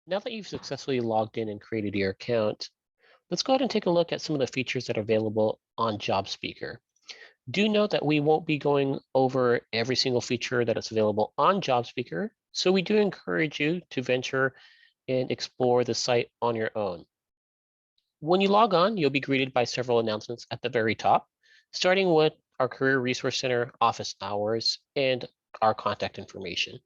Now that you've successfully logged in and created your account, let's go ahead and take a look at some of the features that are available on Jobspeaker. Do note that we won't be going over every single feature that is available on Jobspeaker, so we do encourage you to venture and explore the site on your own. When you log on, you'll be greeted by several announcements at the very top, starting with our Career Resource Center office hours and our contact information.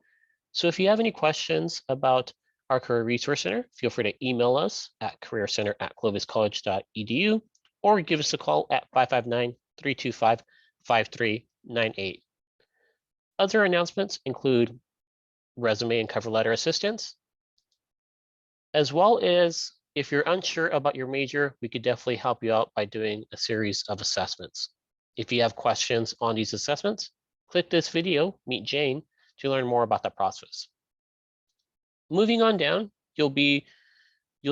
So if you have any questions about our Career Resource Center, feel free to email us at careercenter@cloviscollege.edu or give us a call at 559-325-5398. Other announcements include resume and cover letter assistance, as well as if you're unsure about your major, we could definitely help you out by doing a series of assessments. If you have questions on these assessments, click this video, Meet Jane, to learn more about that process. Moving on down, you'll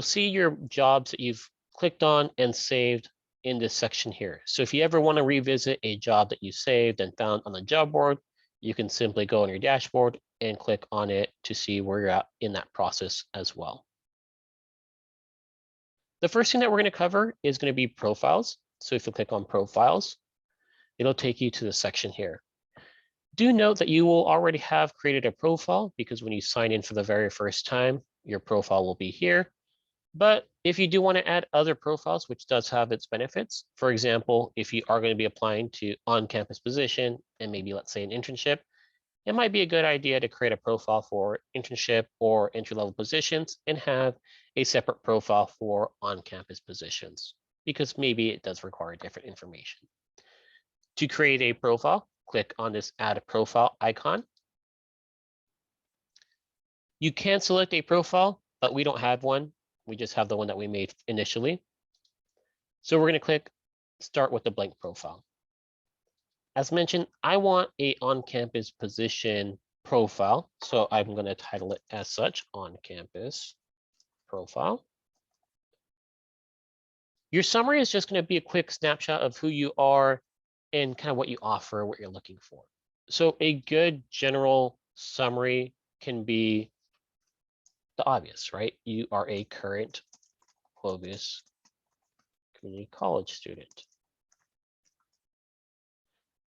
see your jobs that you've clicked on and saved in this section here. So if you ever want to revisit a job that you saved and found on the job board, you can simply go on your dashboard and click on it to see where you're at in that process as well. The first thing that we're going to cover is going to be profiles. So if you click on profiles, it'll take you to the section here. Do note that you will already have created a profile because when you sign in for the very first time, your profile will be here. But if you do want to add other profiles, which does have its benefits, for example, if you are going to be applying to on-campus position and maybe let's say an internship, it might be a good idea to create a profile for internship or entry-level positions and have a separate profile for on-campus positions because maybe it does require different information. To create a profile, click on this Add a Profile icon. You can select a profile, but we don't have one. We just have the one that we made initially. So we're going to click Start with the blank profile. As mentioned, I want a on-campus position profile, so I'm going to title it as such, on-campus profile. Your summary is just going to be a quick snapshot of who you are and kind of what you offer, what you're looking for. So a good general summary can be the obvious, right? You are a current Clovis Community College student.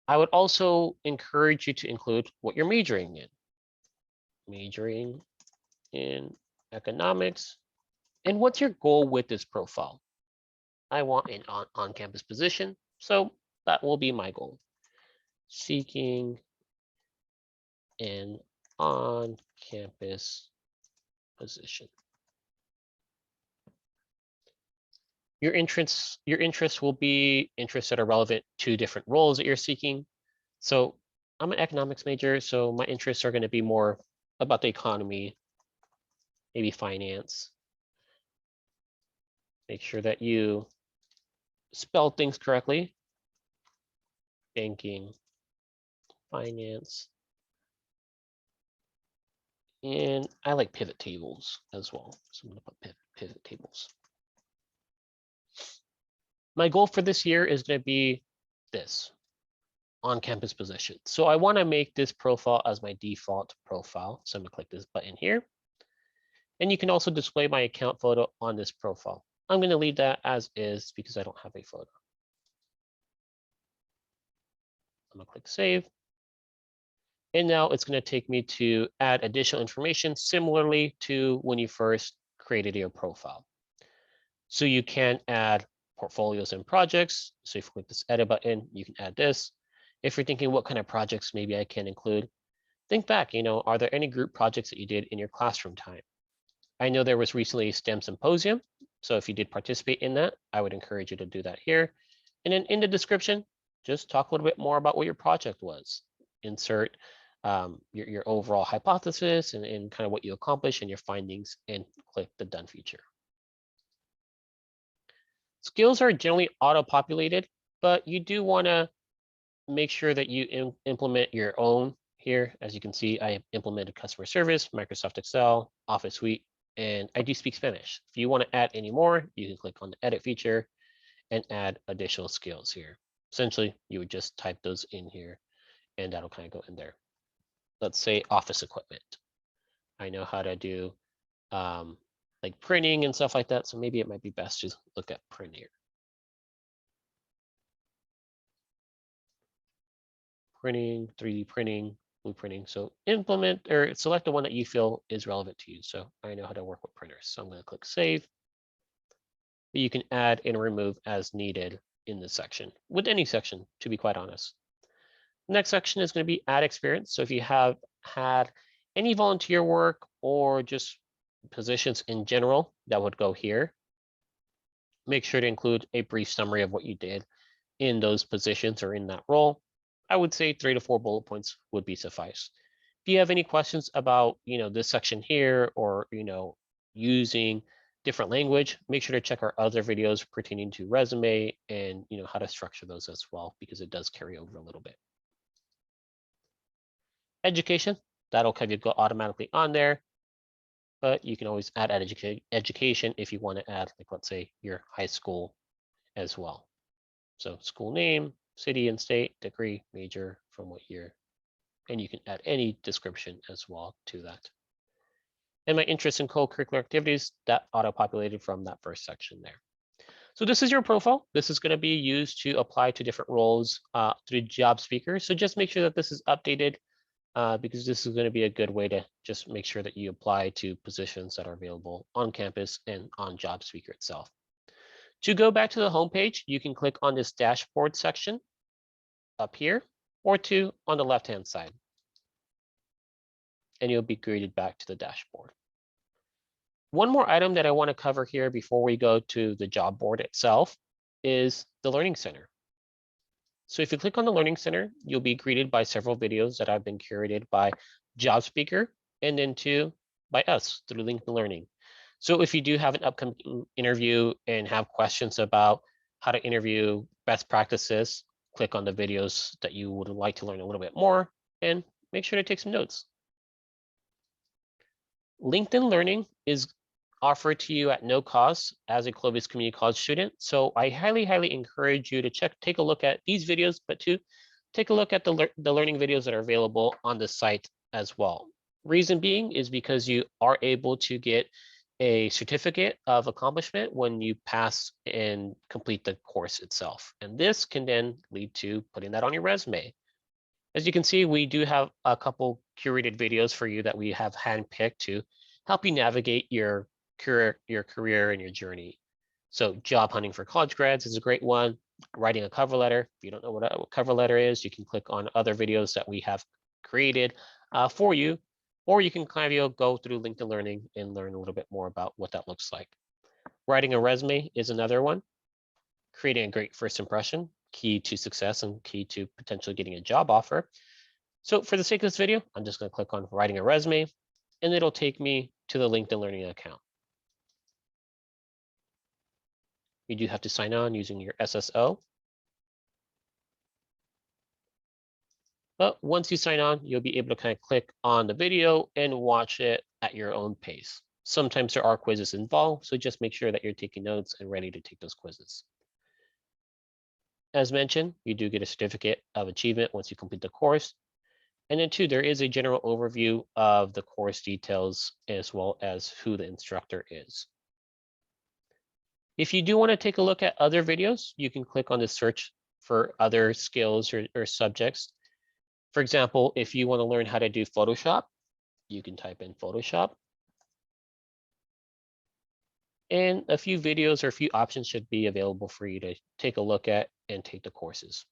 I would also encourage you to include what you're majoring in. Majoring in economics. And what's your goal with this profile? I want an on-campus position, so that will be my goal. Seeking an on-campus position. Your interests will be interests that are relevant to different roles that you're seeking. So I'm an economics major, so my interests are going to be more about the economy, maybe finance. Make sure that you spell things correctly. Banking, finance. And I like pivot tables as well. So I'm going to put pivot tables. My goal for this year is going to be this, on-campus position. So I want to make this profile as my default profile. So I'm going to click this button here. And you can also display my account photo on this profile. I'm going to leave that as is because I don't have a photo. I'm going to click Save. And now it's going to take me to add additional information similarly to when you first created your profile. So you can add portfolios and projects. So if you click this edit button, you can add this. If you're thinking what kind of projects maybe I can include, think back, are there any group projects that you did in your classroom time? I know there was recently a STEM symposium. So if you did participate in that, I would encourage you to do that here. And then in the description, just talk a little bit more about what your project was. Insert your overall hypothesis and kind of what you accomplished and your findings, and click the Done feature. Skills are generally auto-populated, but you do want to make sure that you implement your own here. As you can see, I implemented customer service, Microsoft Excel, Office Suite, and I do speak Spanish. If you want to add any more, you can click on the edit feature and add additional skills here. Essentially, you would just type those in here and that'll kind of go in there. Let's say office equipment. I know how to do like printing and stuff like that. So maybe it might be best to look at print here. Printing, 3D printing, blueprinting. So implement or select the one that you feel is relevant to you. So I know how to work with printers. So I'm going to click save. But you can add and remove as needed in this section, with any section, to be quite honest. Next section is going to be add experience. So if you have had any volunteer work or just positions in general, that would go here. Make sure to include a brief summary of what you did in those positions or in that role. I would say 3 to 4 bullet points would be suffice. If you have any questions about, this section here or, using different language, make sure to check our other videos pertaining to resume and, how to structure those as well, because it does carry over a little bit. Education, that'll kind of go automatically on there, but you can always add education if you want to add, like, let's say your high school as well. So school name, city and state, degree, major, from what year, and you can add any description as well to that. And my interest in co-curricular activities, that auto-populated from that first section there. So this is your profile. This is going to be used to apply to different roles through Jobspeaker. So just make sure that this is updated because this is going to be a good way to just make sure that you apply to positions that are available on campus and on Jobspeaker itself. To go back to the home page, you can click on this dashboard section up here or on the left-hand side, and you'll be greeted back to the dashboard. One more item that I want to cover here before we go to the job board itself is the Learning Center. So if you click on the Learning Center, you'll be greeted by several videos that have been curated by Jobspeaker and then by us through LinkedIn Learning. So if you do have an upcoming interview and have questions about how to interview, best practices, click on the videos that you would like to learn a little bit more and make sure to take some notes. LinkedIn Learning is offered to you at no cost as a Clovis Community College student. So I highly, highly encourage you to take a look at these videos, but to take a look at the learning videos that are available on the site as well. Reason being is because you are able to get a certificate of accomplishment when you pass and complete the course itself. And this can then lead to putting that on your resume. As you can see, we do have a couple curated videos for you that we have handpicked to help you navigate your career and your journey. So job hunting for college grads is a great one. Writing a cover letter. If you don't know what a cover letter is, you can click on other videos that we have created for you, or you can kind of go through LinkedIn Learning and learn a little bit more about what that looks like. Writing a resume is another one. Creating a great first impression, key to success and key to potentially getting a job offer. So for the sake of this video, I'm just going to click on writing a resume, and it'll take me to the LinkedIn Learning account. You do have to sign on using your SSO. But once you sign on, you'll be able to kind of click on the video and watch it at your own pace. Sometimes there are quizzes involved, so just make sure that you're taking notes and ready to take those quizzes. As mentioned, you do get a certificate of achievement once you complete the course. And then there is a general overview of the course details as well as who the instructor is. If you do want to take a look at other videos, you can click on the search for other skills or subjects. For example, if you want to learn how to do Photoshop, you can type in Photoshop. And a few videos or a few options should be available for you to take a look at and take the courses.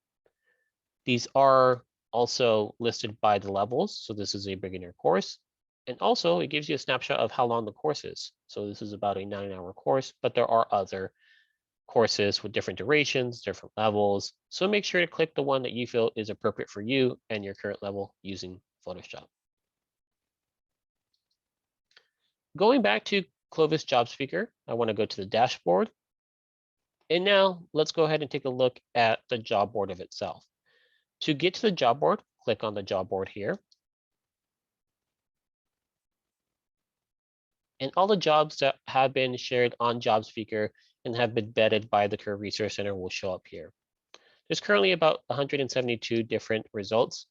These are also listed by the levels. So this is a beginner course. And also it gives you a snapshot of how long the course is. So this is about a 9-hour course, but there are other courses with different durations, different levels. So make sure to click the one that you feel is appropriate for you and your current level using Photoshop. Going back to Clovis Jobspeaker, I want to go to the dashboard. And now let's go ahead and take a look at the job board of itself. To get to the job board, click on the job board here. And all the jobs that have been shared on Jobspeaker and have been vetted by the Career Resource Center will show up here. There's currently about 172 different results.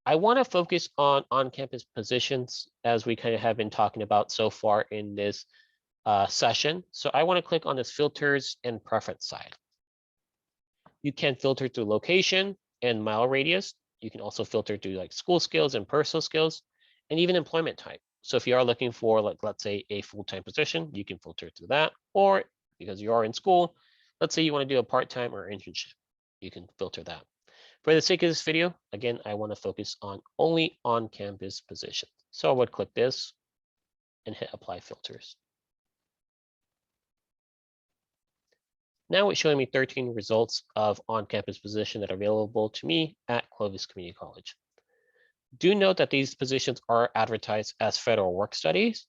I want to focus on on-campus positions as we kind of have been talking about so far in this session. So I want to click on this filters and preference side. You can filter through location and mile radius. You can also filter through like school skills and personal skills, and even employment type. So if you are looking for, like, let's say a full-time position, you can filter through that. Or because you are in school, let's say you want to do a part-time or internship, you can filter that. For the sake of this video, again, I want to focus on only on-campus positions. So I would click this and hit apply filters. Now it's showing me 13 results of on-campus positions that are available to me at Clovis Community College. Do note that these positions are advertised as federal work studies.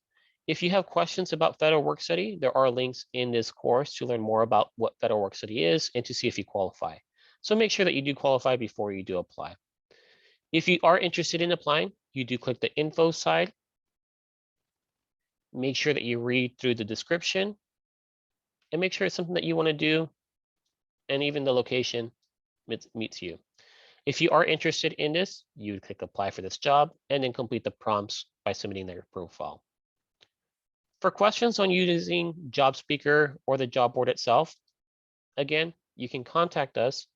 If you have questions about federal work study, there are links in this course to learn more about what federal work study is and to see if you qualify. So make sure that you do qualify before you do apply. If you are interested in applying, you do click the info side. Make sure that you read through the description and make sure it's something that you want to do, and even the location meets you. If you are interested in this, you would click apply for this job and then complete the prompts by submitting their profile. For questions on using Jobspeaker or the job board itself, again, you can contact us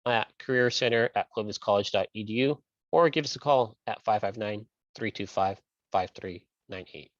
at careercenter@cloviscollege.edu or give us a call at 559-325-5398.